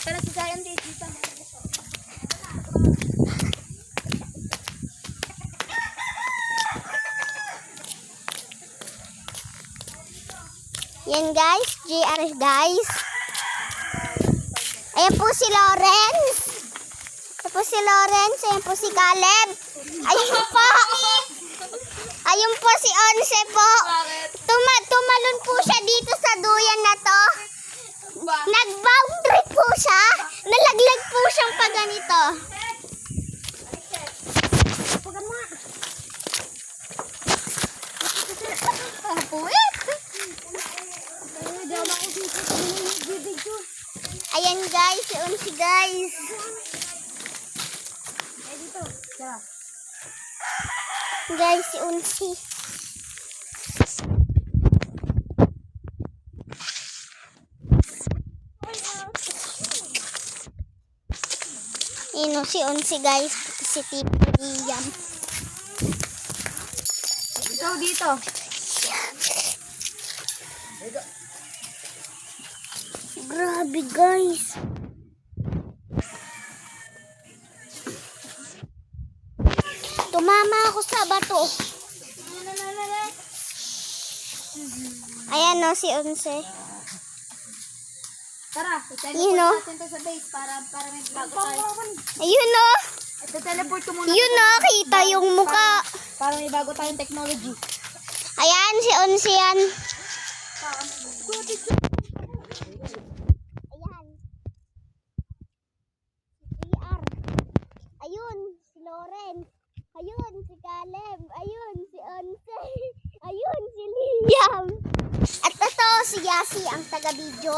Pero si Zion dito. Yan guys, GR guys. Ayan po si Lawrence. Ayan po si Lawrence. Ayan po si Caleb. Ayun po. Ayun po si Onse po. Tumalon po siya dito sa duyan na to. Nag-boundary po siya. Nalaglag po siyang pa ganito. Ayan guys, si Onse guys. Guys, si Onse. Ino si Onse guys, si Tipo Liam. Ikaw dito. Grabe guys. Tumama ako sa bato. Ayan no, si Onse. Tara, Yun, no? natin to sa base para may bago tayo. Ayun no. Ito teleport ko muna. Yun no, kita yung muka. Para may bago tayong technology. Ayan, si Onse yan. Ayan. Si GR. Ayun, si Lawrence. Ayun, si Caleb. Ayun, si Onse. Ayun, si Liam. At ito, si Yasi ang taga-video.